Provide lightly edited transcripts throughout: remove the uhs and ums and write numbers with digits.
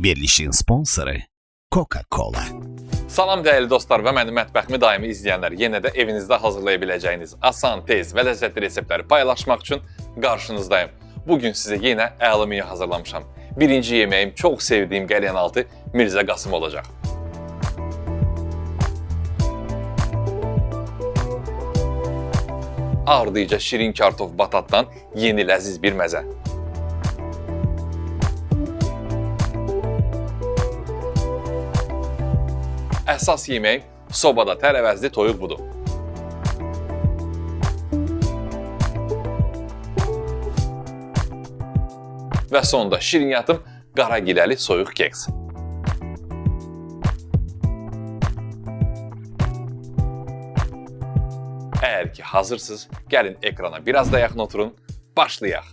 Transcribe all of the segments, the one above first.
Verilişin sponsoru Coca-Cola. Salam dəyərli dostlar və mənim mətbəximi daimi izləyənlər, yenə də evinizdə hazırlaya biləcəyiniz asan, tez və ləzzətli reseptləri paylaşmaq üçün qarşınızdayım. Bugün sizə yenə əla menyu hazırlamışam. Birinci yeməyim çox sevdiyim qəlyanaltı Mirzə Qasım olacaq. Ardıca şirin kartof batatdan yeni ləziz bir məzə. Əsas yemək sobada tərəvəzli toyuq budur. Və sonda şirinyatım qara giləli soyuq keks. Əgər ki hazırsınız, gəlin ekrana biraz da yaxın oturun, başlayaq.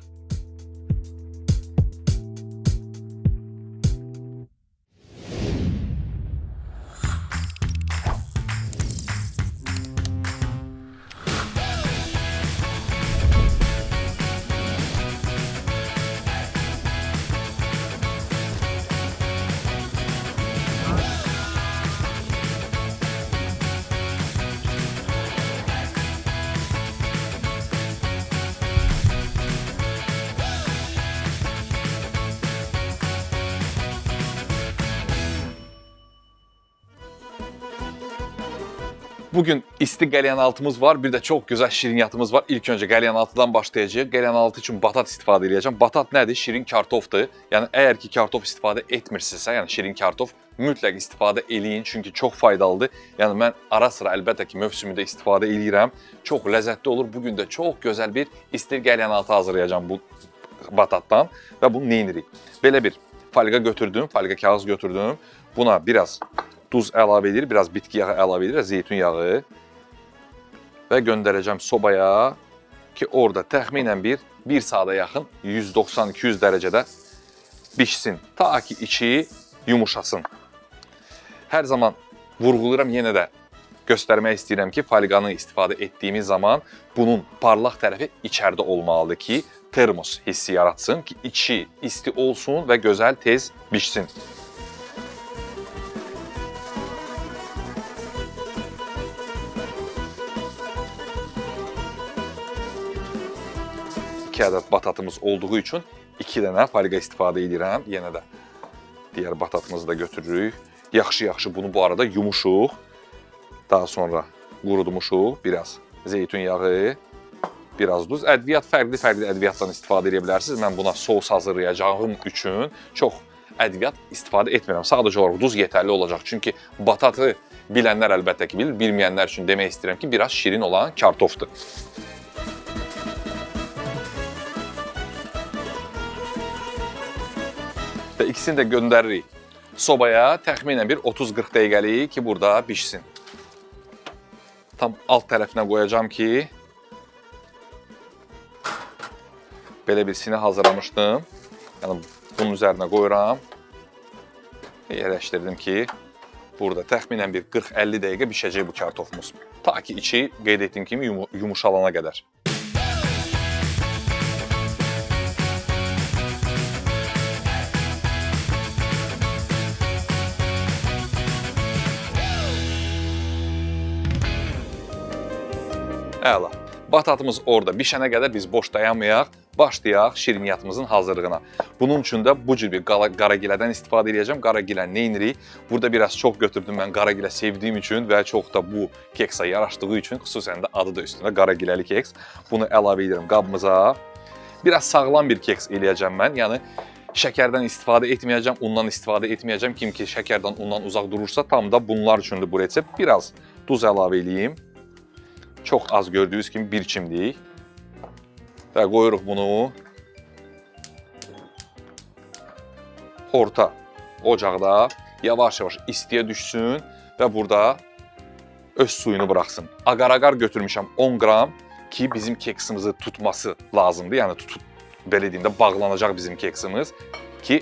Bugün isti qəlyanaltımız var, bir də çox gözəl şirinyatımız var. İlk öncə qəlyanaltıdan başlayacağıq. Qəlyanaltı üçün batat istifadə edəcəm. Batat nədir? Şirin kartofdur. Yəni əgər ki kartof istifadə etmirsinizsə, yəni şirin kartof mütləq istifadə eləyin, çünki çox faydalıdır. Yəni mən ara sıra əlbəttə ki mövsümündə istifadə eləyirəm. Çox ləzzətli olur. Bugün də çox gözəl bir isti qəlyanaltı hazırlayacağam bu batatdan və bunu neynirik? Belə bir folqa götürdüm, folqa kağız götürdüm. Buna biraz duz əlavə edir, biraz bitki yağı əlavə edir, zeytun yağı və göndərəcəm sobaya ki, orada təxminən bir saata yaxın 190-200 dərəcədə bişsin, ta ki içi yumuşasın. Hər zaman vurğuluram, yenə də göstərmək istəyirəm ki, folqanı istifadə etdiyimiz zaman bunun parlaq tərəfi içəridə olmalıdır ki, termos hissi yaratsın ki, içi isti olsun və gözəl tez bişsin. İki ədəd batatımız olduğu üçün 2 dənə folqa istifadə edirəm. Yenə də digər batatımızı da götürürük. Yaxşı-yaxşı bunu bu arada yumuşuq. Daha sonra qurudmuşuq. Biraz zeytun yağı, biraz duz. Ədviyyat fərqli ədviyyatdan istifadə edə bilərsiniz. Mən buna sos hazırlayacağım üçün çox ədviyyat istifadə etmirəm. Sadəcə olaraq duz yetərli olacaq. Çünki batatı bilənlər əlbəttə ki bilir. Bilməyənlər üçün demək istəyirəm ki, biraz şirin olan kartofdur. Və ikisini də göndəririk sobaya, təxminən bir 30-40 dəqiqəlik ki, burada bişsin. Tam alt tərəfinə qoyacağım ki, belə bir sinə hazırlamışdım. Yəni, bunun üzərinə qoyuram. Yerləşdirdim ki, burada təxminən bir 40-50 dəqiqə bişəcək bu kartofumuz. Ta ki, içi qeyd etdiyim kimi yumuşalana qədər. Əla. Batatımız orada bişənə qədər biz boş dayanmayaq, başlayaq şirinyatımızın hazırlığına. Bunun üçün də bu cür bir qaragilədən istifadə edəcəm. Qaragilə neynirik? Burada biraz çox götürdüm mən qaragilə sevdiyim üçün və çox da bu keksa yaraşdığı üçün, xüsusən də adı da üstündə qaragiləli keks. Bunu əlavə edirəm qabımıza. Biraz sağlam bir keks eləyəcəm mən. Yəni şəkərdən istifadə etməyəcəm, undan istifadə etməyəcəm. Kim ki şəkərdən, undan uzaq durursa, tam da bunlar üçündür bu resept. Biraz duz əlavə edeyim. Çox az gördüyünüz kimi bir çimdik və qoyuruq bunu orta ocaqda yavaş-yavaş istiyə düşsün və burada öz suyunu buraxsın. Agar-agar götürmüşəm 10 qram ki, bizim keksimizi tutması lazımdır. Yəni, belə deyim də, bağlanacaq bizim keksimiz ki,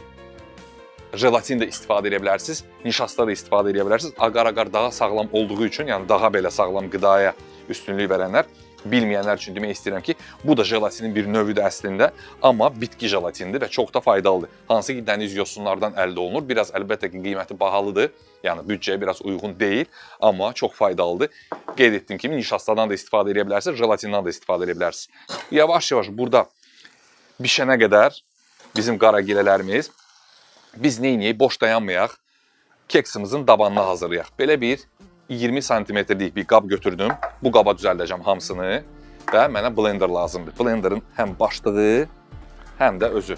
jelatin də istifadə edə bilərsiniz, nişasta da istifadə edə bilərsiniz. Agar-agar daha sağlam olduğu üçün, yəni daha belə sağlam qidaya üstünlük verənlər bilməyənlər üçün demək istəyirəm ki, bu da jelatinin bir növüdür əslində, amma bitki jelatinidir və çox da faydalıdır. Hansı ki, dəniz yosunlardan əldə olunur. Biraz əlbəttə ki, qiyməti bahalıdır, yəni büdcəyə biraz uyğun deyil, amma çox faydalıdır. Qeyd etdiyim kimi, nişastadan da istifadə edə bilərsiniz, jelatindən da istifadə edə bilərsiniz. Yavaş-yavaş burada bişənə qədər bizim qaragilələrimiz, biz neyniyək, boş dayanmayaq, keksimizin dabanını hazırlayaq. Belə bir 20 santimetrlik bir qab götürdüm. Bu qaba düzəldəcəm hamısını və mənə blender lazımdır. Blenderin həm başlığı, həm də özü.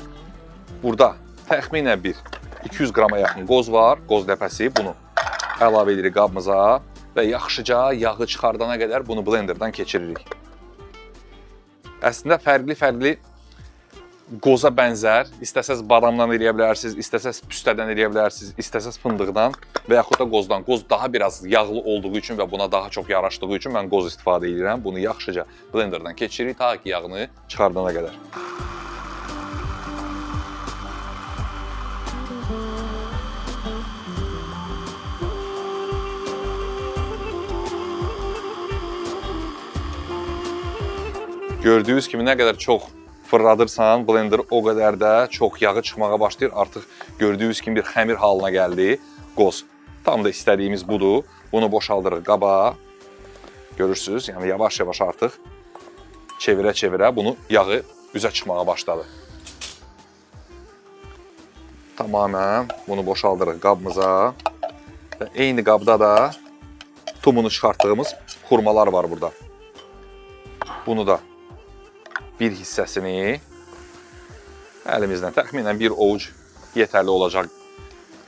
Burada təxminən bir 200 qrama yaxın qoz var, qoz ləpəsi. Bunu əlavə edirik qabımıza və yaxşıca yağı çıxardana qədər bunu blenderdan keçiririk. Əslində fərqli qoza bənzər, istəsəz badamdan eləyə bilərsiniz, istəsəz püstədən eləyə bilərsiniz, istəsəz fındıqdan və yaxud da qozdan. Qoz daha biraz yağlı olduğu üçün və buna daha çox yaraşdığı üçün mən qoz istifadə edirəm. Bunu yaxşıca blenderdan keçiririk ta ki yağını çıxardana qədər. Gördüyünüz kimi nə qədər çox fırladırsan, blender o qədər də çox yağı çıxmağa başlayır. Artıq gördüyünüz kimi bir xəmir halına gəldi qoz. Tam da istədiyimiz budur. Bunu boşaldırıq qaba. Görürsünüz, yəni yavaş-yavaş artıq çevirə-çevirə bunu yağı üzə çıxmağa başladı. Tamamən bunu boşaldırıq qabımıza. Və eyni qabda da tumunu çıxartdığımız xurmalar var burada. Bunu da bir hissəsini əlimizdən təxminən bir ovuc yetərli olacaq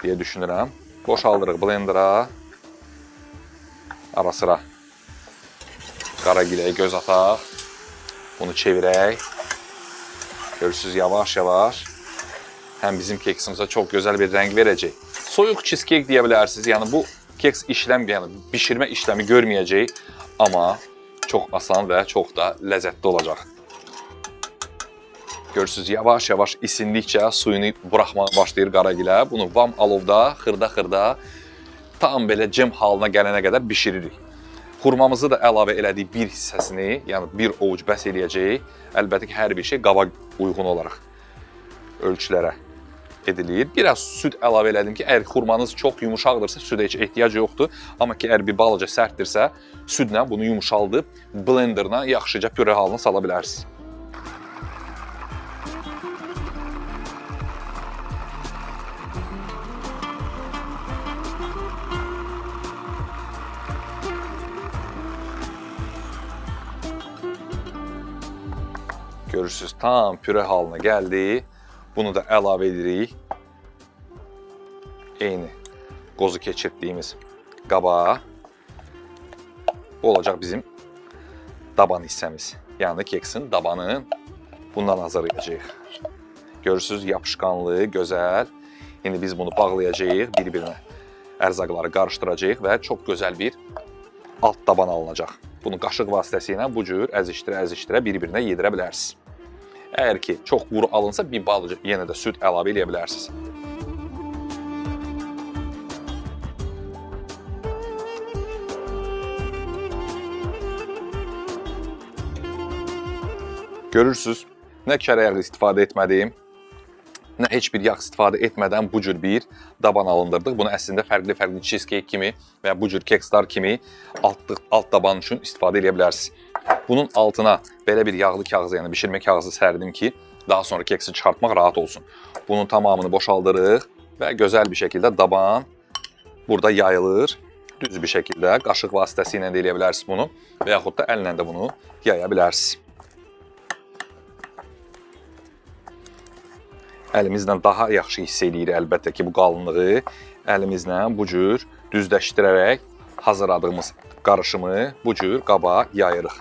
deyə düşünürəm. Boşaldırıq blendera. Ara sıra qaragiləyə göz ataq. Bunu çevirək. Görürsünüz, yavaş-yavaş həm bizim keksimizə çox gözəl bir rəng verəcək. Soyuq cheesecake deyə bilərsiniz. Yəni bu keks bişirmə işləmi görməyəcək, amma çox asan və çox da ləzzətli olacaq. Görürsünüz, yavaş-yavaş isindikcə suyunu buraxmağa başlayır qaragilə. Bunu vam alovda, xırda-xırda tam belə cem halına gələnə qədər bişiririk. Xurmamızı da əlavə elədik bir hissəsini, yəni bir ovuc bəs eləyəcək. Əlbəttə ki, hər bir şey qaba uyğun olaraq ölçülərə edilir. Biraz süd əlavə elədim ki, əgər xurmanız çox yumuşaqdırsa, südə heç ehtiyac yoxdur. Amma ki, əgər bir balaca sərtdirsə, südlə bunu yumuşaldıb blenderına yaxşıca püre halına sala bilərsiniz. Görürsünüz, tam püre halına gəldi. Bunu da əlavə edirik. Eyni qozu keçirdiyimiz qaba. Bu olacaq bizim daban hissəmiz. Yəni keksin dabanı bundan hazırlayacağıq. Görürsünüz, yapışqanlı, gözəl. İndi biz bunu bağlayacağıq bir-birinə. Ərzaqları qarışdıracağıq və çox gözəl bir alt daban alınacaq. Bunu qaşıq vasitəsilə bu cür əzişdirə bir-birinə yedirə bilərsiniz. Əgər ki, çox quru alınsa, bir balaca yenə də süd əlavə edə bilərsiniz. Görürsünüz, nə kərə yağı istifadə etmədim, nə heç bir yağ istifadə etmədən bu cür bir daban alındırdıq. Bunu əslində fərqli cheesecake kimi və ya bu cür kekslar kimi alt daban üçün istifadə edə bilərsiniz. Bunun altına belə bir yağlı kağızı, yəni bişirmə kağızı sərdim ki, daha sonra keksi çıxartmaq rahat olsun. Bunun tamamını boşaldırıq və gözəl bir şəkildə daban burada yayılır. Düz bir şəkildə qaşıq vasitəsilə də eləyə bilərsiniz bunu və yaxud da əllə də bunu yaya bilərsiniz. Əlimizlə daha yaxşı hiss edirik əlbəttə ki, bu qalınlığı əlimizlə bu cür düzləşdirərək hazırladığımız qarışımı bu cür qaba yayırıq.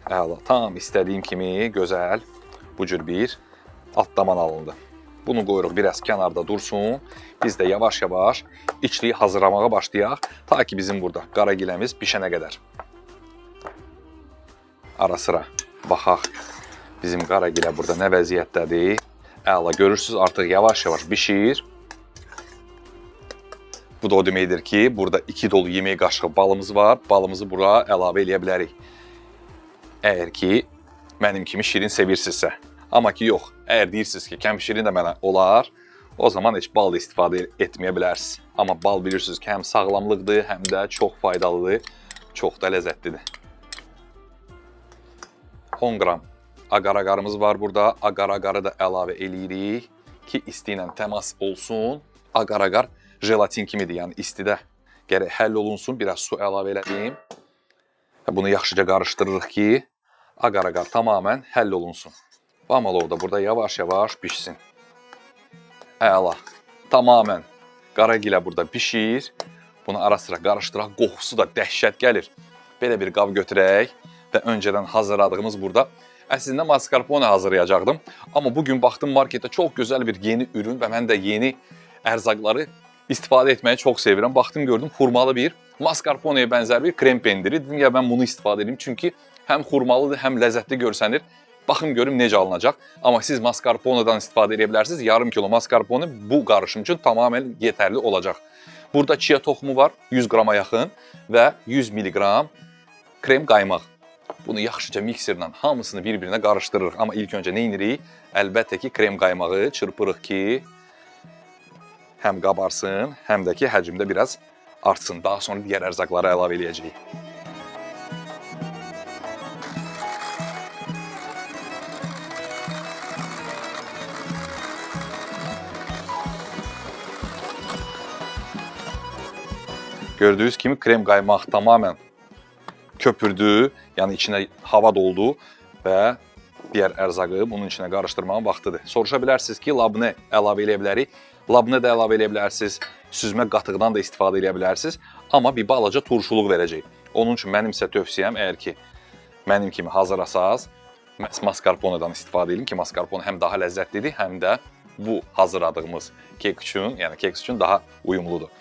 Əla, tam istədiyim kimi gözəl bu cür bir alt daban alındı. Bunu qoyuruq biraz kənarda dursun. Biz də yavaş-yavaş içliyi hazırlamağa başlayaq. Ta ki bizim burada qaragiləmiz bişənə qədər. Ara sıra baxaq bizim qaragilə burada nə vəziyyətdədir. Əla, görürsünüz, artıq yavaş-yavaş bişir. Bu da o deməkdir ki, burada 2 dolu yemək qaşığı balımız var. Balımızı bura əlavə eləyə bilərik. Əgər ki, mənim kimi şirin sevirsinizsə. Amma ki, yox, əgər deyirsiniz ki, kəm şirin də mənə olar, o zaman heç bal da istifadə etməyə bilərsiniz. Amma bal bilirsiniz ki, həm sağlamlıqdır, həm də çox faydalıdır, çox da ləzzətlidir. 10 qram agar-agarımız var burada. Agar-agarı da əlavə eləyirik ki, isti ilə təmas olsun. Agar-agar jelatin kimidir, yəni istidə gərək həll olunsun. Biraz su əlavə elədim. Bunu yaxşıca qarışdırırıq ki, agar-agar tamamən həll olunsun. Pamalov da burada yavaş-yavaş pişsin. Əla. Tamamən qaragilə burada pişir. Bunu ara-sıra qarışdıraq. Qoxusu da dəhşət gəlir. Belə bir qab götürək və öncədən hazırladığımız burada. Əslində mascarpone hazırlayacaqdım. Amma bugün baxdım marketdə çox gözəl bir yeni ürün və mən də yeni ərzaqları istifadə etməyi çox sevirəm. Baxdım, gördüm, xurmalı bir mascarponeyə bənzər bir krem pendiri. Dedim ya, mən bunu istifadə edeyim. Çünki həm xurmalıdır, həm ləzzətli görsənir. Baxın görüm necə alınacaq. Amma siz mascarpone'dan istifadə edə bilərsiniz. Yarım kilo mascarpone bu qarışım üçün tamamilə yetərli olacaq. Burada chia toxumu var, 100 qrama yaxın və 100 milliqram krem qaymaq. Bunu yaxşıca mikserlə hamısını bir-birinə qarışdırırıq. Amma ilk öncə nə edirik? Əlbəttə ki, krem qaymağı çırpırıq ki, həm qabarsın, həm də ki, həcmdə biraz artsın. Daha sonra digər ərzaqları əlavə edəcəyik. Gördüyünüz kimi krem qaymaq tamamən köpürdü, yəni içinə hava doldu və digər ərzaqı bunun içinə qarışdırmağın vaxtıdır. Soruşa bilərsiniz ki, labne əlavə eləyə bilərik. Labne də əlavə eləyə bilərsiniz, süzmə qatıqdan da istifadə eləyə bilərsiniz. Amma bir balaca turşuluq verəcək. Onun üçün mənim isə tövsiyəm, əgər ki, mənim kimi hazırlasaz, mascarpone'dan istifadə edin ki, mascarpone həm daha ləzzətlidir, həm də bu hazırladığımız kek üçün, yəni keks üçün daha uyumludur.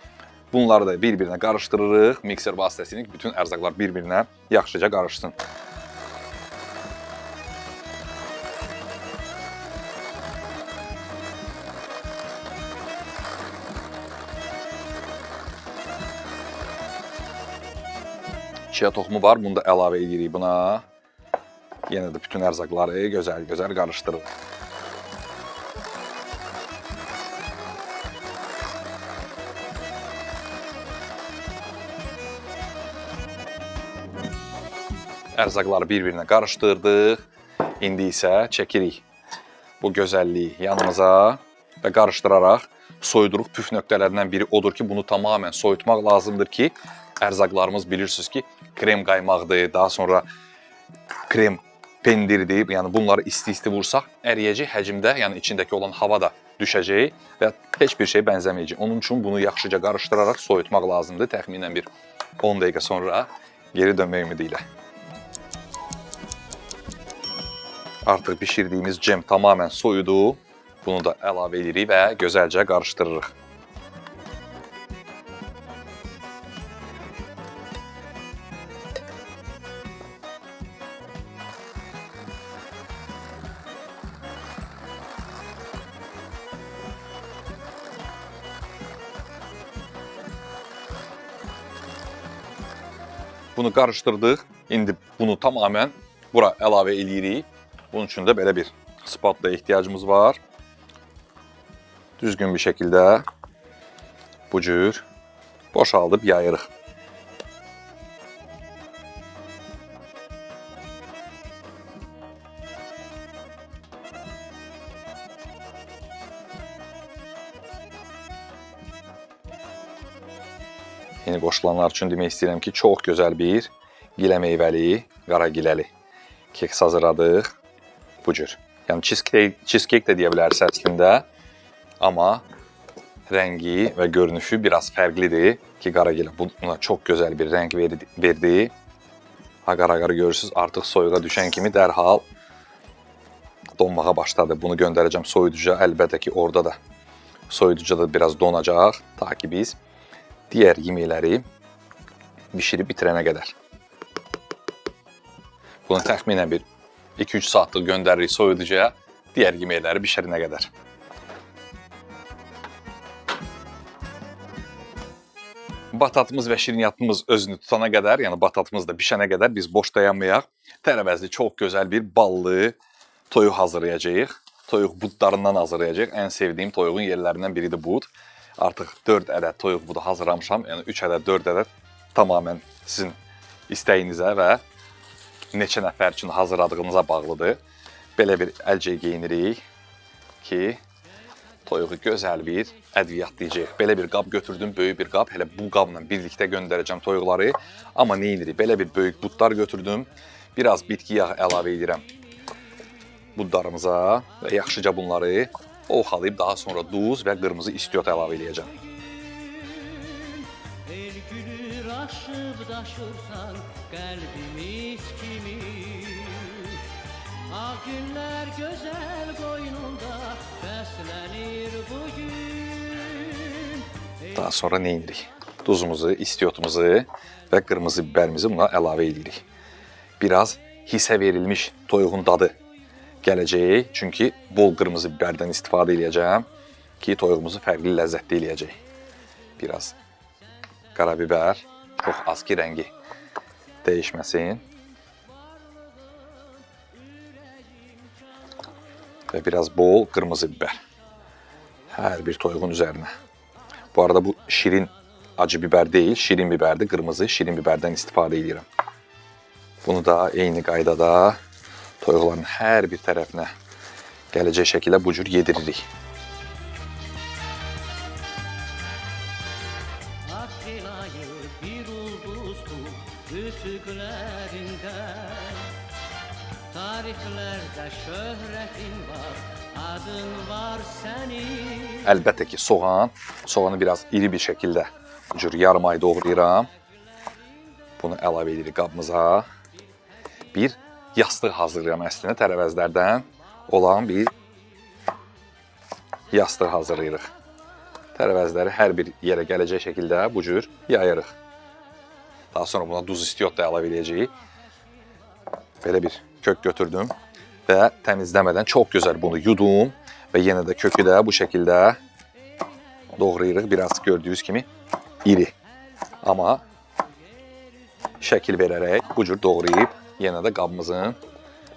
Bunları da bir-birinə qarışdırırıq, mikser vasitəsilə bütün ərzaqlar bir-birinə yaxşıca qarışsın. Chia toxumu var, bunu da əlavə edirik buna. Yenə də bütün ərzaqları gözəl-gözəl qarışdırırıq. Ərzaqları bir-birinə qarışdırdıq. İndi isə çəkirik bu gözəlliyi yanımıza və qarışdıraraq soyuduruq. Püf nöqtələrindən biri odur ki, bunu tamamən soyutmaq lazımdır ki, ərzaqlarımız bilirsiniz ki, krem qaymaqdır, daha sonra krem pendirdir. Yəni bunları isti-isti vursaq əriyəcək həcmdə, yəni içindəki olan hava da düşəcək və heç bir şey bənzəməyəcək. Onun üçün bunu yaxşıca qarışdıraraq soyutmaq lazımdır. Təxminən bir 10 dəqiqə sonra geri dönmək ümidi ilə. Artıq bişirdiyimiz cem tamamən soyudu. Bunu da əlavə edirik və gözəlcə qarışdırırıq. Bunu qarışdırdıq. İndi bunu tamamən bura əlavə edirik. Bunun üçün də belə bir spatula ehtiyacımız var. Düzgün bir şəkildə bu cür boşaldıb yayırıq. Yeni qoşulanlar üçün demək istəyirəm ki, çox gözəl bir gilə meyvəli, qara giləli keks hazırladıq. Bu cür. Yəni cheesecake də deyə bilərsiniz əslində. Amma rəngi və görünüşü biraz fərqlidir ki, qara gilə buna çox gözəl bir rəng verdi. Agar-agarı görürsünüz, artıq soyuğa düşən kimi dərhal donmağa başladı. Bunu göndərəcəm soyuducuya. Əlbəttə ki, orada da soyuducuda biraz donacaq, ta ki biz digər yeməkləri bişirib bitirənə qədər. Bunu təxminən bir 2-3 saatlıq göndəririk soyuducuya, digər yeməkləri bişirinə qədər. batatımız və şirinyatımız özünü tutana qədər, yəni batatımız da bişənə qədər biz boş dayanmayaq. Tərəvəzli çox gözəl bir ballı toyuq hazırlayacağıq. Toyuq budlarından hazırlayacağıq. Ən sevdiyim toyuğun yerlərindən biridir bud. Artıq 4 ədəd toyuq budu hazırlamışam. Yəni 3 ədəd, 4 ədəd tamamilə sizin istəyinizə və neçə nəfər üçün hazırladığınıza bağlıdır. Belə bir əlcək geyinirik ki, toyuğu gözəl bir ədviyyatlayacaq. Belə bir qab götürdüm, böyük bir qab. Hələ bu qabla birlikdə göndərəcəm toyuqları. Amma neyinirik? Belə bir böyük budlar götürdüm. Biraz bitki yağı əlavə edirəm budlarımıza və yaxşıca bunları ovxalayıb daha sonra duz və qırmızı istiot əlavə edəcəm. El gülür aşıb daşırsan qəlbimiz kimi. Ağ günlər gözəl qoynunda bəslənir bugün. Daha sonra neyinirik? Duzumuzu, istiotumuzu və qırmızı biberimizi buna əlavə edirik. Biraz hisə verilmiş toyuğun dadı gələcək. Çünki bol qırmızı biberdən istifadə edəcəm ki, toyuğumuzu fərqli ləzzətli eləyəcək. Biraz qarabiber, çox az ki, rəngi dəyişməsin. Və biraz bol qırmızı biber. Hər bir toyuğun üzərinə. Bu arada bu şirin acı biber deyil, şirin biberdir. Qırmızı şirin biberdən istifadə edirəm. Bunu da eyni qaydada toyuqların hər bir tərəfinə gələcək şəkildə bu cür yediririk. Akılayı bir ulduzdur üfüqlərində. Tarixlərdə şöhrətin var, adın var sənin. Əlbəttə ki, soğanı biraz iri bir şəkildə bu cür yarım ay doğrayıram. Bunu əlavə edirik qabımıza. Bir yastıq hazırlayıram əslində, tərəvəzlərdən olan bir yastıq hazırlayırıq. Tərəvəzləri hər bir yerə gələcək şəkildə bu cür yayırıq. Daha sonra buna duz istiot da əlavə edəcəyik. Belə bir kök götürdüm və təmizləmədən çox gözəl bunu yudum və yenə də kökü də bu şəkildə doğrayırıq. Biraz gördüyünüz kimi iri. Amma şəkil verərək bu cür doğrayıb yenə də qabımızın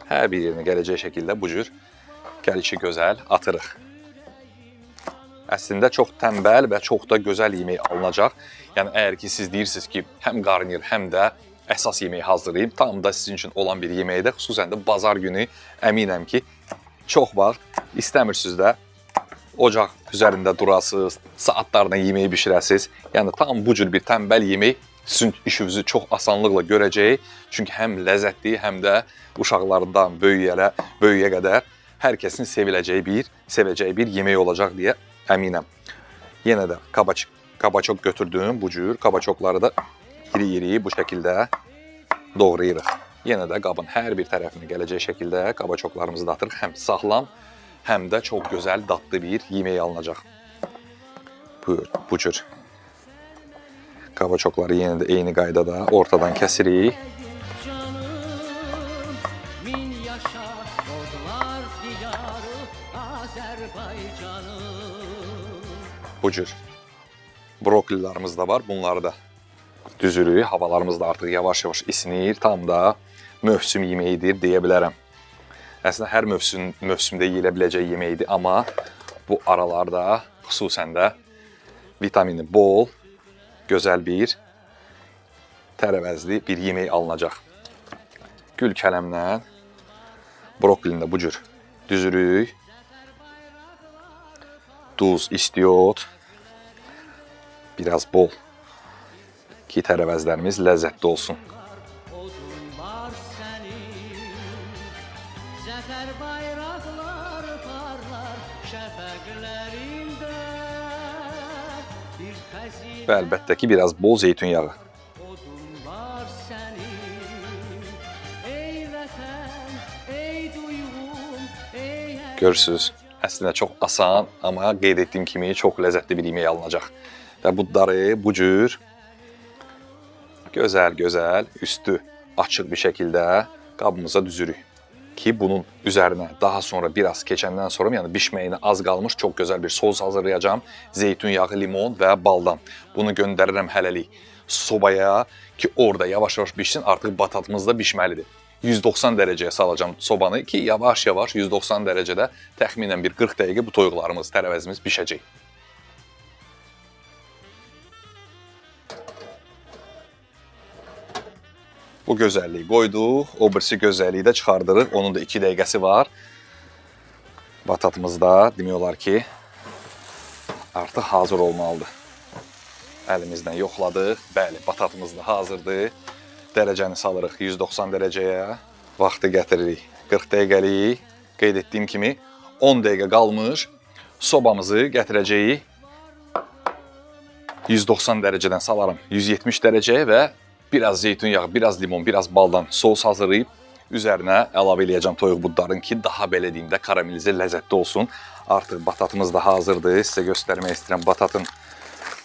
hər bir yerinə gələcək şəkildə bu cür gəlişi gözəl atırıq. Əslində çox tənbəl və çox da gözəl yemək alınacaq. Yəni əgər ki siz deyirsiniz ki, həm qarnir, həm də əsas yeməyi hazırlayım, tam da sizin üçün olan bir yeməyi də xüsusən də bazar günü əminəm ki, çox vaxt istəmirsiniz də ocaq üzərində durasınız, saatlarla yeməyi bişirəsiniz. Yəni tam bu cür bir tənbəl yemək sizin işinizi çox asanlıqla görəcək. Çünki həm ləzzətli, həm də uşaqlarından böyüyə qədər hər kəsin sevəcəyi bir yemək olacaq deyə əminəm. Yenə də qabaçok götürdüm bu cür. Qabaçokları da iri-iri bu şəkildə doğrayırıq. Yenə də qabın hər bir tərəfinə gələcək şəkildə qabaçoklarımızı da atırıq. Həm sağlam, həm də çox gözəl, dadlı bir yemək alınacaq. Bu cür. Qabaçokları yenə də eyni qaydada ortadan kəsirik. Canım, min yaşa odlar diyarı Azərbaycanım. Bu cür brokolilərimiz də var. Bunları da düzürük. Havalarımız da artıq yavaş-yavaş isinir. Tam da mövsüm yeməyidir deyə bilərəm. Əslində hər mövsümdə yeyilə biləcək yeməkdir, amma bu aralarda xüsusən də vitamini bol, gözəl bir tərəvəzli bir yemək alınacaq. Gül kələmlə brokolini də bu cür düzürük. Duz, istiot, biraz bol ki tərəvəzlərimiz ləzzətli olsun. Odun var sənin, zəfər bayraqlar parlar şəfəqlərində. Bir xəzinə Və əlbəttə ki, biraz bol zeytun yağı. odun var sənin, ey vətən, ey duyğum, ey Görürsünüz, əslində çox asan, amma qeyd etdiyim kimi çox ləzzətli bir yemək alınacaq. Və budları bu cür gözəl-gözəl, üstü açıq bir şəkildə qabımıza düzürük. ki bunun üzerine daha sonra biraz keçəndən sonra, yəni bişməyinə az qalmış çok güzel bir sos hazırlayacağım. Zeytun yağı, limon və baldan. Bunu göndərirəm hələlik sobaya ki orada yavaş-yavaş bişsin. Artıq batatımız da bişməlidir. 190 dereceye salacağım sobanı ki yavaş-yavaş 190 derecede təxminən bir 40 dəqiqə bu toyuqlarımız, tərəvəzimiz bişəcək. Bu gözəlliyi qoyduq, o birisi gözəlliyi də çıxardırıq. Onun da 2 dəqiqəsi var. Batatımız da demək olar ki artıq hazır olmalıdır. Əlimizdən yoxladıq. Bəli, batatımız da hazırdır. Dərəcəni salırıq 190 dereceye. Vaxtı gətiririk 40 dəqiqəlik. Qeyd etdiyim kimi 10 dəqiqə qalmış. Sobamızı gətirəcəyik 190 dereceden salarım 170 dereceye və biraz zeytun yağı, biraz limon, biraz baldan sos hazırlayıb üzərinə əlavə eləyəcəm toyuq budların ki, daha belə deyim də karamelize ləzzətli olsun. Artıq batatımız da hazırdır. Sizə göstərmək istəyirəm batatın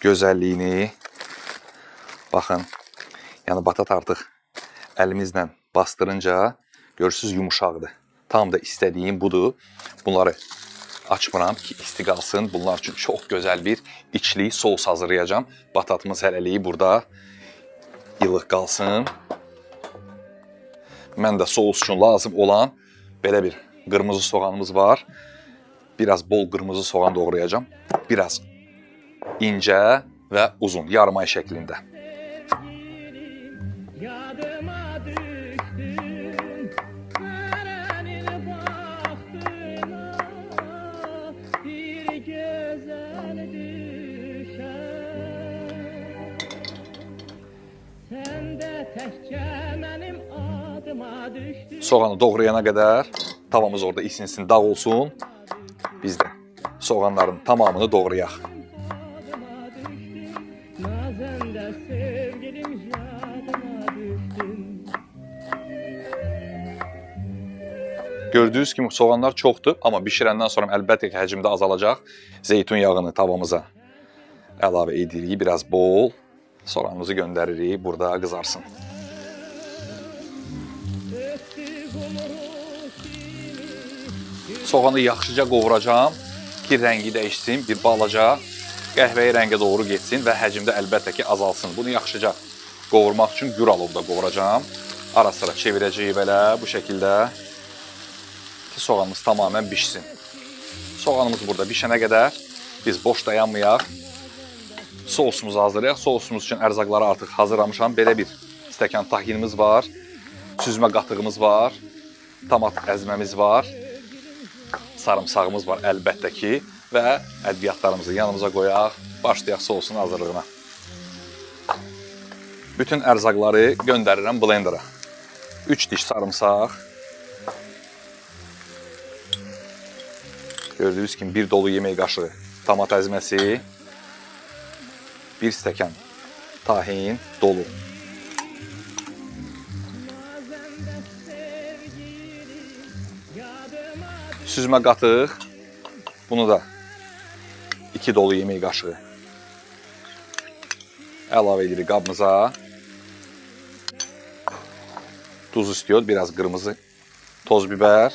gözəlliyini. Baxın, yəni batat artıq əlimizlə bastırınca görürsünüz yumuşaqdır. Tam da istədiyim budur. Bunları açmıram ki isti qalsın. Bunlar üçün çox gözəl bir içli sos hazırlayacağım. Batatımız hələlik burada ilıq qalsın. Mən də sos üçün lazım olan belə bir qırmızı soğanımız var. Biraz bol qırmızı soğan doğrayacağım. Biraz incə və uzun, yarım ay şəklində. Yadıma düşdün, Karanın bahtına, bir güzel düşer. Sen de təkcə mənim adıma düşdün. Soğanı doğrayana qədər tavamız orada isinsin, dağ olsun. Biz də soğanların tamamını doğrayaq. Nazında sevgilim yadıma düşdün. Gördüyünüz kimi soğanlar çoxdur, amma bişirəndən sonra əlbəttə ki, həcmdə azalacaq. Zeytun yağını tavamıza əlavə edirik, biraz bol. Soğanımızı göndəririk, burada qızarsın. Soğanı yaxşıca qovuracağım ki, rəngi dəyişsin, bir balaca qəhvəyi rəngə doğru getsin və həcmdə əlbəttə ki, azalsın. Bunu yaxşıca qovurmaq üçün gür alovda qovuracağım. Ara sıra çevirəcəyik belə bu şəkildə ki, soğanımız tamamən bişsin. Soğanımız burada bişənə qədər biz boş dayanmayaq. Sosumuzu hazırlayaq. Sosumuz üçün ərzaqları artıq hazırlamışam. Belə bir stəkan tahinimiz var, süzmə qatığımız var, tomat əzməmiz var, sarımsağımız var əlbəttə ki və ədviyyatlarımızı yanımıza qoyaq, başlayaq sosun hazırlığına. Bütün ərzaqları göndərirəm blendera. 3 diş sarımsaq, gördüyünüz kimi bir dolu yemək qaşığı tomat əzməsi, bir stəkan tahin dolu. Süzmə qatıq, bunu da 2 dolu yemək qaşığı əlavə edirik qabımıza. Tuz istiyor, biraz qırmızı toz biber.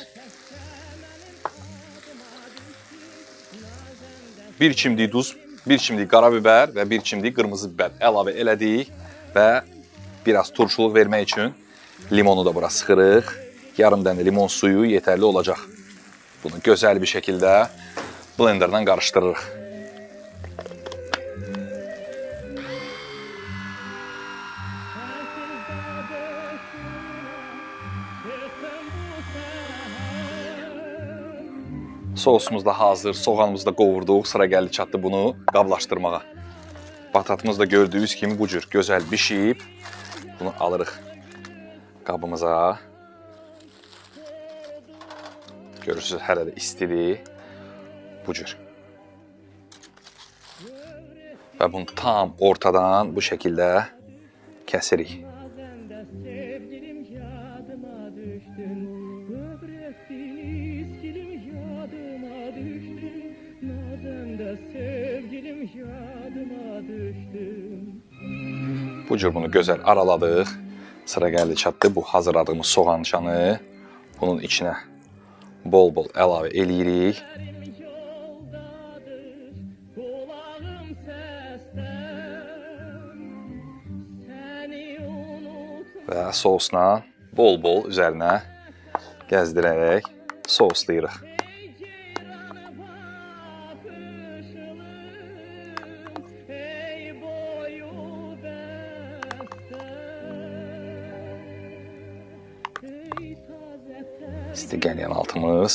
1 çimdik duz, 1 çimdik qara biber və 1 çimdik qırmızı biber əlavə elədik və biraz turşuluq vermək üçün limonu da bura sıxırıq. Yarım dənə limon suyu yetərli olacaq. Bunu gözəl bir şəkildə blenderdan qarışdırırıq. Sosumuz da hazır, soğanımızı da qovurduq, sıra gəldi çatdı bunu qablaşdırmağa. Batatımız da gördüyünüz kimi bu cür gözəl bişib. Bunu alırıq qabımıza. Görürsünüz, hələ də istidir. Bu cür. Və bunu tam ortadan bu şəkildə kəsirik. Nazında sevgilim yadıma düşdün. Böbrektin iskilim yadıma düşdün. Nazında sevgilim yadıma düşdün. Bu cür bunu gözəl araladıq. Sıra gəldi çatdı bu hazırladığımız soğançanı bunun içinə bol-bol əlavə eləyirik. Kulağım səsdən səni unutma. Və sosla bol-bol üzərinə gəzdirərək soslayırıq. Ey boyu bəstə, ey tazə İsti qəlyan altımız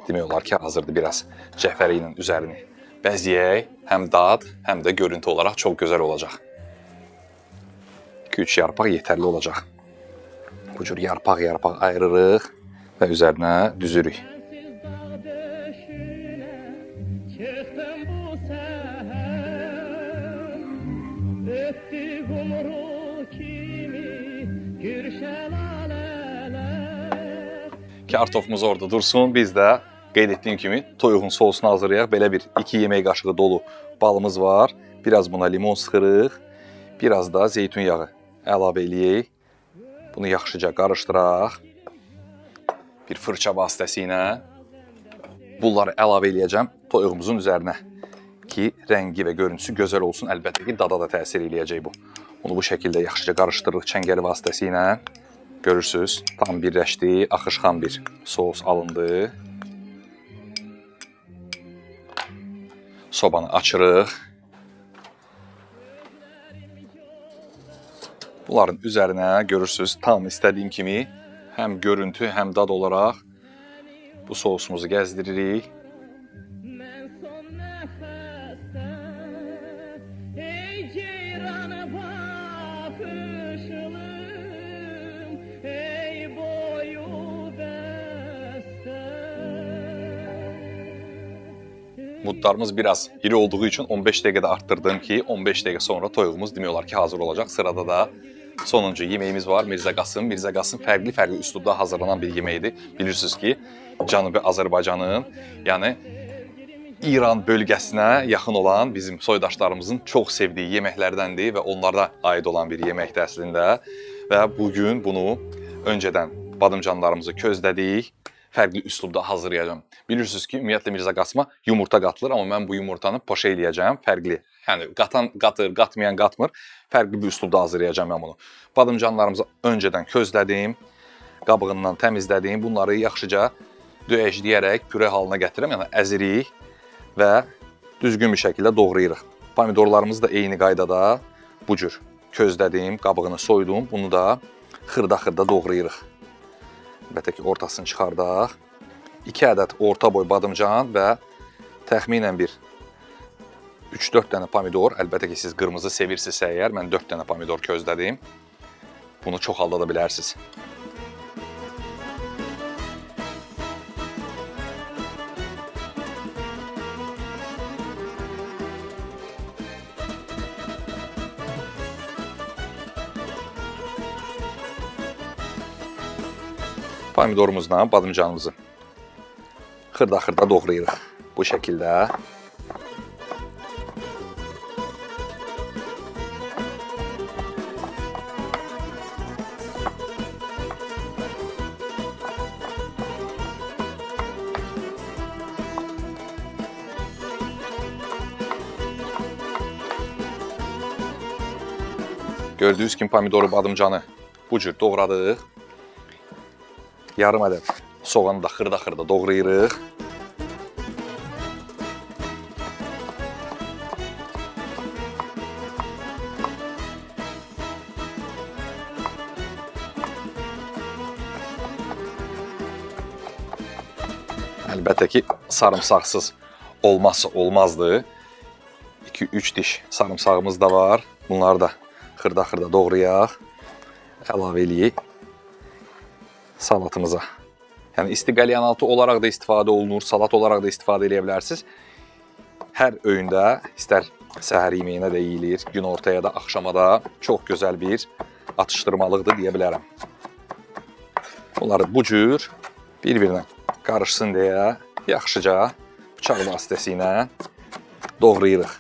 demək olar ki, hazırdır. Biraz cəfəri ilə üzərini bəzəyək. Həm dad, həm də görüntü olaraq çox gözəl olacaq. 2-3 yarpaq yetərli olacaq. Bu cür yarpaq ayırırıq və üzərinə düzürük. Sensiz dağ döşünə çıxdım bu səhər. Öpdü qumru kimi gür şəlalələr. Kartofumuz orada dursun. Biz də qeyd etdiyim kimi toyuğun sosunu hazırlayaq. Belə bir 2 yemək qaşığı dolu balımız var. Biraz buna limon sıxırıq. Biraz da zeytun yağı əlavə eləyək. Bunu yaxşıca qarışdıraq. Bir fırça vasitəsilə bunları əlavə eləyəcəm toyuğumuzun üzərinə ki, rəngi və görüntüsü gözəl olsun. Əlbəttə ki, dada da təsir eləyəcək bu. Bunu bu şəkildə yaxşıca qarışdırırıq çəngəli vasitəsilə. Görürsünüz, tam birləşdi, axışqan bir sos alındı. Sobanı açırıq. Bunların üzərinə görürsünüz, tam istədiyim kimi həm görüntü, həm dad olaraq bu sosumuzu gəzdiririk. Mən son nəfəsdə ey ceyranı baxışlım, ey boyu bəstə. Mudlarımız biraz iri olduğu üçün 15 dəqiqədə arttırdım ki, 15 dəqiqə sonra toyuğumuz demək olar ki, hazır olacaq. Sırada da sonuncu yeməyimiz var, Mirzə Qasım. Mirzə Qasım fərqli üslubda hazırlanan bir yeməkdir. Bilirsiniz ki, Cənubi Azərbaycanın, yəni İran bölgəsinə yaxın olan bizim soydaşlarımızın çox sevdiyi yeməklərdəndir və onlara aid olan bir yeməkdir əslində. Və bugün bunu öncədən badımcanlarımızı közlədik, fərqli üslubda hazırlayacağım. Bilirsiniz ki, ümumiyyətlə Mirzə Qasıma yumurta qatılır, amma mən bu yumurtanı poşa eləyəcəm, fərqli. Yəni, qatan qatır, qatmayan qatmır, fərqli bir üslubda hazırlayacağım mən bunu. Badımcanlarımızı öncədən közlədim, qabığından təmizlədim, bunları yaxşıca döyəcləyərək püre halına gətirirəm, yəni əzirik və düzgün bir şəkildə doğrayırıq. Pomidorlarımızı da eyni qaydada bu cür közlədim, qabığını soydum, bunu da xırda-xırda doğrayırıq. Əlbəttə ki, ortasını çıxardaq. 2 ədəd orta boy badımcan və təxminən bir 3-4 dənə pomidor. Əlbəttə ki, siz qırmızı sevirsinizsə əgər, mən 4 dənə pomidor közlədim. Bunu çoxalda da bilərsiniz. Pomidorumuzla badımcanımızı xırda-xırda doğrayırıq bu şəkildə. Gördüyünüz kimi pomidoru, badımcanı bu cür doğradıq. Yarım ədəd soğanı da xırda-xırda doğrayırıq. Əlbəttə ki, sarımsaqsız olmazsa olmazdı. 2-3 diş sarımsağımız da var. Bunları da xırda-xırda doğrayaq. Əlavə eləyək salatımıza. Yəni, isti qəlyanaltı olaraq da istifadə olunur, salat olaraq da istifadə edə bilərsiniz. Hər öğündə, istər səhər yeməyinə də yeyilir, gün ortaya da, axşama da çox gözəl bir atışdırmalıqdır deyə bilərəm. Bunları bu cür bir-birinə qarışsın deyə yaxşıca bıçaq vasitəsilə doğrayırıq.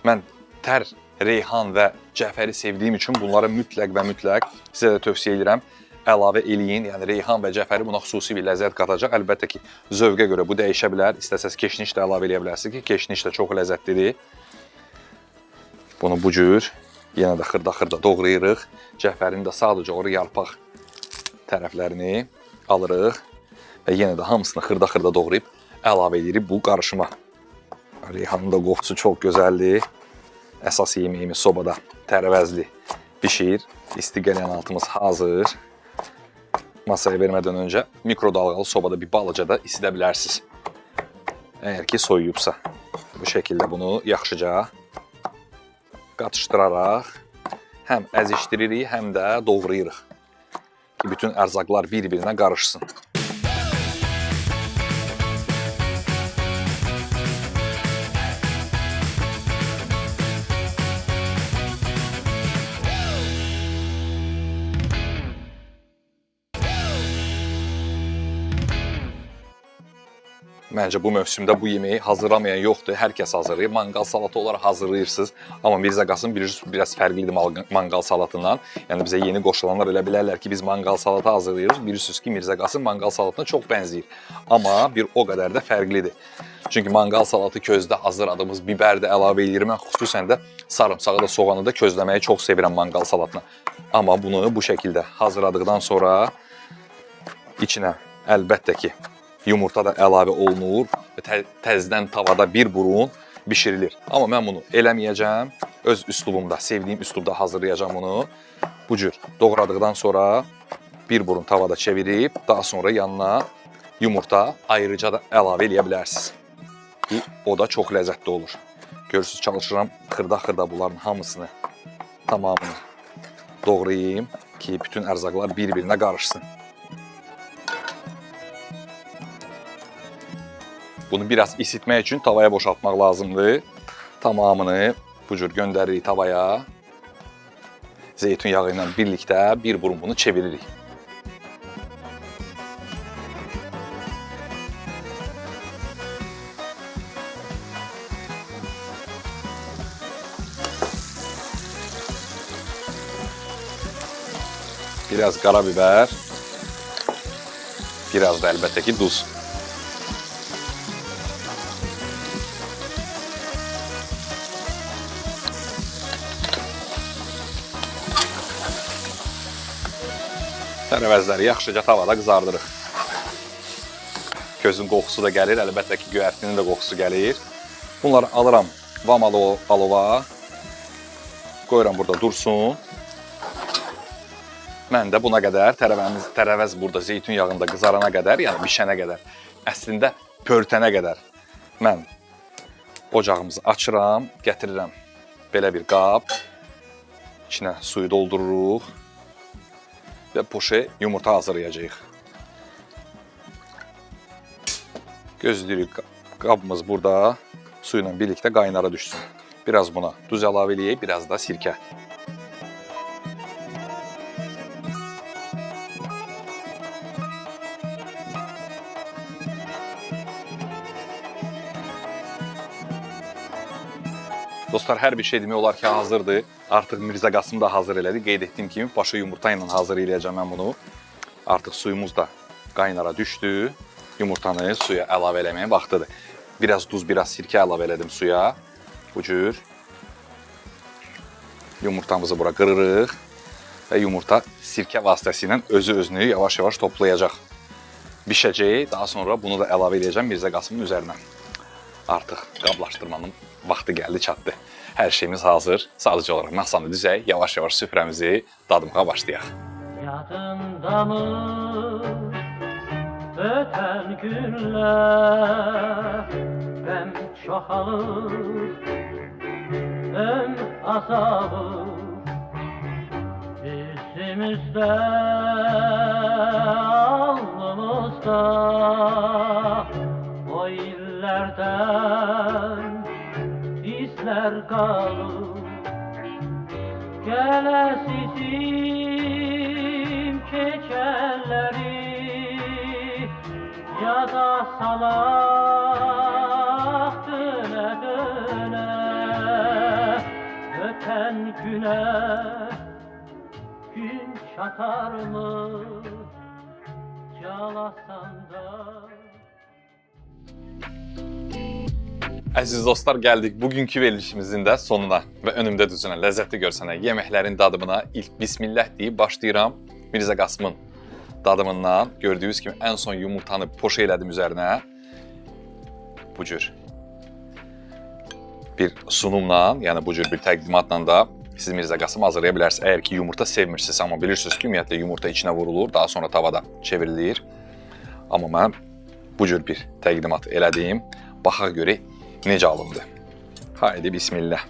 Mən tər, reyhan və cəfəri sevdiyim üçün bunları mütləq və mütləq sizə də tövsiyə edirəm. əlavə eləyin. Yəni reyhan və cəfəri buna xüsusi bir ləzzət qatacaq. Əlbəttə ki, zövqə görə bu dəyişə bilər. İstəsəz keşniş də əlavə eləyə bilərsiniz ki, keşniş də çox ləzzətlidir. Bunu bu cür yenə də xırda-xırda doğrayırıq. Cəfərini də sadəcə oru yarpaq tərəflərini alırıq və yenə də hamısını xırda-xırda doğrayıb əlavə edirik bu qarışıma. Reyhanın da qoxusu çox gözəldir. Əsas yeməyimiz sobada tərəvəzli bişir. İsti qəlyanaltımız hazır. Masaya vermədən öncə mikrodalğalı sobada bir balaca da isidə bilərsiniz. Əgər ki soyuyubsa. Bu şəkildə bunu yaxşıca qatışdıraraq həm əzişdiririk, həm də doğrayırıq ki, bütün ərzaqlar bir-birinə qarışsın. Məncə bu mövsümdə bu yeməyi hazırlamayan yoxdur. Hər kəs hazırlayır. Manqal salatı olaraq hazırlayırsınız. Amma Mirzə Qasım biraz fərqlidir manqal salatından. Yəni bizə yeni qoşulanlar elə bilərlər ki, biz manqal salatı hazırlayırıq. Bilirsiniz ki, Mirzə Qasım manqal salatına çox bənzəyir. Amma bir o qədər də fərqlidir. Çünki manqal salatı közdə hazırladığımız biber də əlavə edirəm. Mən xüsusən də sarımsağı da, soğanı da közləməyi çox sevirəm manqal salatına. Amma bunu bu şəkildə hazırladıqdan sonra içinə əlbəttə ki, yumurta da əlavə olunur və təzədən tavada bir burun bişirilir. Amma mən bunu eləməyəcəm. Öz üslubumda, sevdiyim üslubda hazırlayacağım bunu. Bu cür doğradıqdan sonra bir burun tavada çevirib, daha sonra yanına yumurta ayrıca da əlavə eləyə bilərsiniz. O da çox ləzzətli olur. Görürsünüz, çalışıram xırda-xırda bunların hamısını, tamamını doğrayayım ki, bütün ərzaqlar bir-birinə qarışsın. Bunu biraz isitmək üçün tavaya boşaltmaq lazımdır. Tamamını bu cür göndəririk tavaya. Zeytun yağı ilə birlikdə bir burun bunu çeviririk. Biraz qarabiber, biraz da əlbəttə ki duz. Tərəvəzləri yaxşıca tavada qızardırıq. Közün qoxusu da gəlir, əlbəttə ki göyərtinin də qoxusu gəlir. Bunları alıram vam alova, qoyuram burada dursun. Mən də buna qədər, tərəvəz burada zeytun yağında qızarana qədər, yəni bişənə qədər, əslində pörtənə qədər mən ocağımızı açıram, gətirirəm belə bir qab, içinə suyu doldururuq və poşe yumurta hazırlayacağıq. Gözləyirik, qabımız burada su ilə birlikdə qaynara düşsün. Biraz buna duz əlavə eləyək, biraz da sirkə. Dostlar, hər bir şey demək olar ki hazırdır. Artıq Mirzə Qasım da hazır elədi. Qeyd etdiyim kimi başa yumurta ilə hazır eləyəcəm mən bunu. Artıq suyumuz da qaynara düşdü. Yumurtanı suya əlavə eləməyin vaxtıdır. Biraz duz, biraz sirkə əlavə elədim suya. Bu cür. Yumurtamızı bura qırırıq. Və yumurta sirkə vasitəsilə özünü yavaş-yavaş toplayacaq. Bişəcək. Daha sonra bunu da əlavə eləyəcəm Mirzə Qasımın üzərinə. Artıq qablaşdırmanın vaxtı gəldi, çatdı. Hər şeyimiz hazır. Sadəcə olaraq masanı düzək, yavaş-yavaş süfrəmizi dadmağa başlayaq. Yadındamı ötən günlər, qəm çoxalır, azabı üstümüzdə, alnımızda o illərdən izlər qalır. Gələsizim keçənləri yada salaq dönə-dönə, ötən günə gün atar mı Calasan da Əziz dostlar, gəldik bugünkü verilişimizin də sonuna və önümdə düzünə, ləzzətli görsənə, yeməklərin dadımına ilk bismillah deyib başlayıram. Mirzə Qasımın dadımından gördüyünüz kimi ən son yumurtanı poşa elədim üzərinə. Bu cür bir sunumla, yəni bu cür bir təqdimatla da siz Mirzə Qasım hazırlaya bilərsiniz. Əgər ki yumurta sevmirsiniz, amma bilirsiniz ki, ümumiyyətlə yumurta içinə vurulur, daha sonra tavada çevrilir. Amma mən bu cür bir təqdimat elədim. Baxaq görək necə alındı. Haydi bismillah.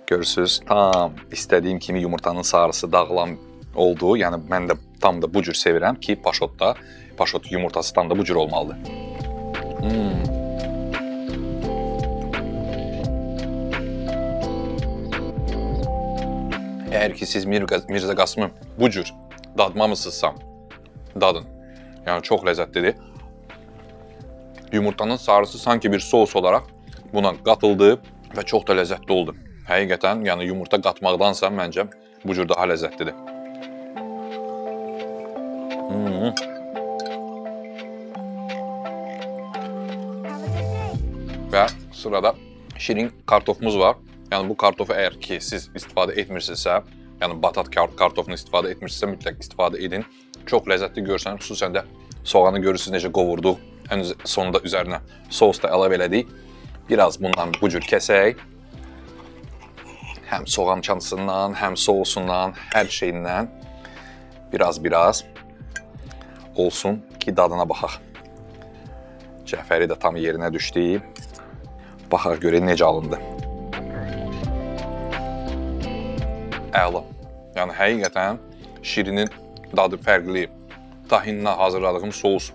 Görürsünüz, tam istədiyim kimi yumurtanın sarısı dağılan oldu. Yəni mən də tam da bu cür sevirəm ki, paşot yumurtası tam da bu cür olmalıdır. Əgər ki siz Mirzə Qasımı bu cür dadmamısınızsa, dadın. Yəni çox ləzzətlidir. Yumurtanın sarısı sanki bir sos olaraq buna qatıldı və çox da ləzzətli oldu. Həqiqətən, yəni yumurta qatmaqdansa məncə bu cür daha ləzzətlidir. Və sırada şirin kartofumuz var. Yəni bu kartofu əgər ki siz istifadə etmirsinizsə, yəni batat kartofunu istifadə etmirsinizsə mütləq istifadə edin. Çox ləzzətli görsənir, xüsusən də soğanı görürsünüz necə qovurduq. Ən sonunda üzərinə sos da əlavə elədik. Biraz bundan bu cür kəsək. Həm soğan çantısından, həm sosundan, hər şeyindən biraz olsun ki dadına baxaq. Cəfəri də tam yerinə düşdü. Baxaq görək necə alındı. Əla. Yəni həqiqətən şirinin dadı fərqli. Tahinlə hazırladığım sos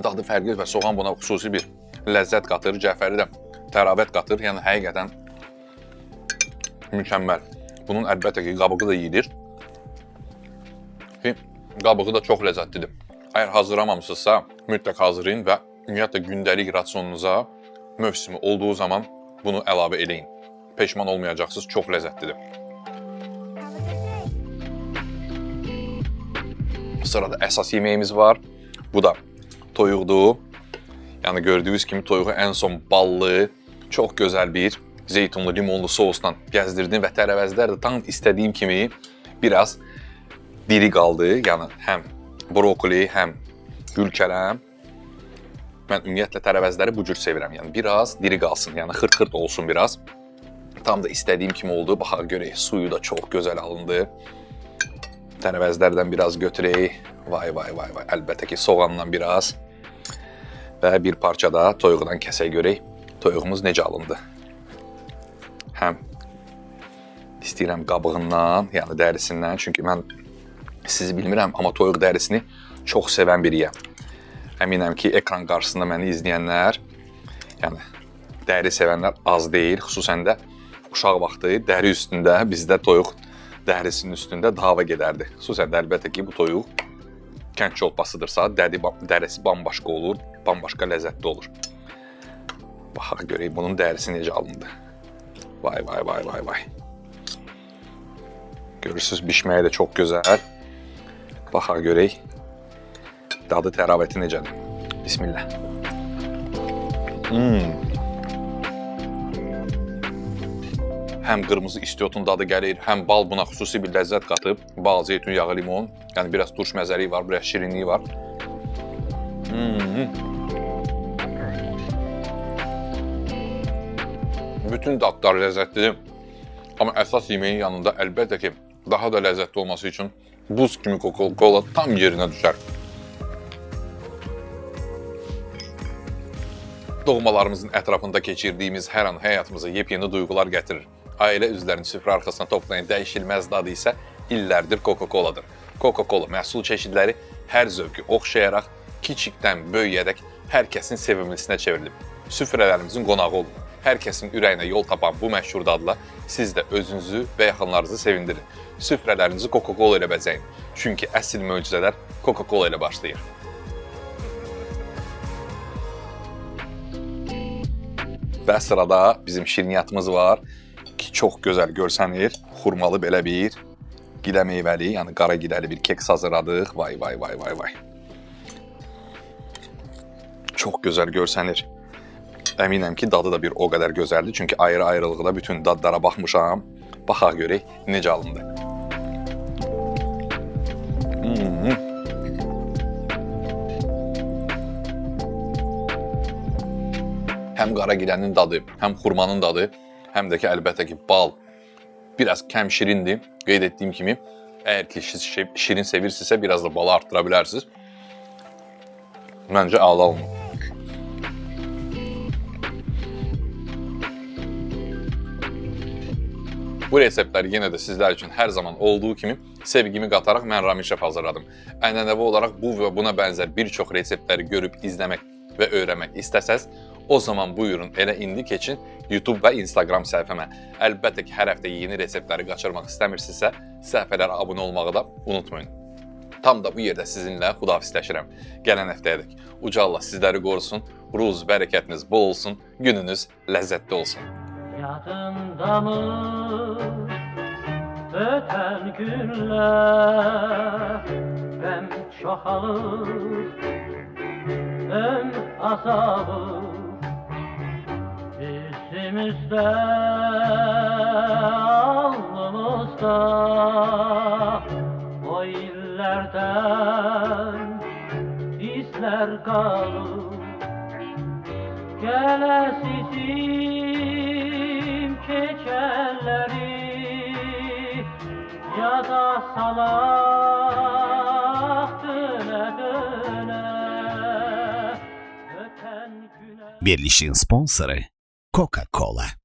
dadı fərqli və soğan buna xüsusi bir ləzzət qatır, cəfəri də təravət qatır. Yəni həqiqətən mükəmməl. Bunun əlbəttə ki qabığı da yeyilir. Qabığı da çox ləzzətlidir. Əgər hazırlamamısınızsa mütləq hazırlayın və ümumiyyətlə gündəlik rasionunuza mövsümü olduğu zaman bunu əlavə eləyin. Peşman olmayacaqsınız, çox ləzzətlidir. Sırada əsas yeməyimiz var. Bu da toyuqdur. Yəni gördüyünüz kimi toyuğu ən son ballı, çox gözəl bir zeytunlu, limonlu sosla gəzdirdim və tərəvəzlər də tam istədiyim kimi biraz diri qaldı. Yəni həm brokoli, həm gülkələm. Mən ümumiyyətlə tərəvəzləri bu cür sevirəm. Yəni biraz diri qalsın, yəni xırt-xırt olsun biraz. Tam da istədiyim kimi oldu. Baxaq görək, suyu da çox gözəl alındı. Tərəvəzlərdən biraz götürək. Vay. Əlbəttə ki soğanla biraz. Və bir parça da toyuqdan kəsək görək. Toyuğumuz necə alındı. Həm istəyirəm qabığından, yəni dərisindən. Çünki mən sizi bilmirəm, amma toyuq dərisini çox sevən biriyəm. Əminəm ki, ekran qarşısında məni izləyənlər, yəni dəri sevənlər az deyil. Xüsusən də uşaq vaxtı dəri üstündə, bizdə toyuq dərisinin üstündə dava gedərdi. Xüsusən də əlbəttə ki, bu toyuq kənd çolpasıdırsa, dərisi bambaşqa olur, bambaşqa ləzzətli olur. Baxaq görək, bunun dərisi necə alındı. Vay. Görürsünüz, bişməyi də çox gözəl. Baxaq görək, dadı təravəti necədir. Bismillah. Həm qırmızı istiotun dadı gəlir, həm bal buna xüsusi bir ləzzət qatıb. Bal, zeytun yağı, limon, yəni biraz turş məzəliyi var, biraz şirinliyi var. Bütün dadlar ləzzətlidir. Amma əsas yeməyin yanında əlbəttə ki, daha da ləzzətli olması üçün buz kimi Coca-Cola tam yerinə düşər. Doğmalarımızın ətrafında keçirdiyimiz hər an həyatımıza yepyeni duyğular gətirir. Ailə üzvlərinin süfrə arxasına toplayan dəyişilməz dadı isə illərdir Coca-Coladır. Coca-Cola məhsul çeşidləri hər zövqü oxşayaraq, kiçikdən böyüyərək hər kəsin sevimlisinə çevrilib. Süfrələrimizin qonağı olun. Hər kəsin ürəyinə yol tapan bu məşhur dadla siz də özünüzü və yaxınlarınızı sevindirin. Süfrələrinizi Coca-Cola ilə bəzəyin. Çünki əsl möcüzələr Coca-Cola ilə başlayır. Və sırada bizim şirniyyatımız var Kek çox gözəl görsənir. Xurmalı belə bir gilə meyvəli, yəni qara giləli bir kek hazırladıq. Vay vay vay vay vay. Çox gözəl görsənir. Əminəm ki, dadı da bir o qədər gözəldir. Çünki ayrı-ayrılıqda bütün dadlara baxmışam. Baxaq görək necə alındı. Həm qara gilənin dadı, həm xurmanın dadı, həm də ki, əlbəttə ki, bal biraz kəm şirindir. Qeyd etdiyim kimi, əgər ki, şirin sevirsinizsə, biraz da balı artdıra bilərsiniz. Məncə əla olunur. Bu reseptləri yenə də sizlər üçün hər zaman olduğu kimi sevgimi qataraq mən Ramil Şef hazırladım. Ənənəvi olaraq bu və buna bənzər bir çox reseptləri görüb izləmək və öyrənmək istəsəz, o zaman buyurun elə indi keçin YouTube və Instagram səhifəmə. Əlbəttə ki, hər həftə yeni reseptləri qaçırmaq istəmirsinizsə, səhifələrə abunə olmağı da unutmayın. Tam da bu yerdə sizinlə xudahafizləşirəm. Gələn həftəyədək. Uca Allah sizləri qorusun, ruz, bərəkətiniz bol olsun, gününüz ləzzətli olsun. Yadında mı öten günler, hem çoğalır hem azalır yüzümüzde, alnımızda o illerden izler kalır. Gelesizim keçerleri ya da salak döne döne öten güne. Verilişin sponsoru Coca-Cola.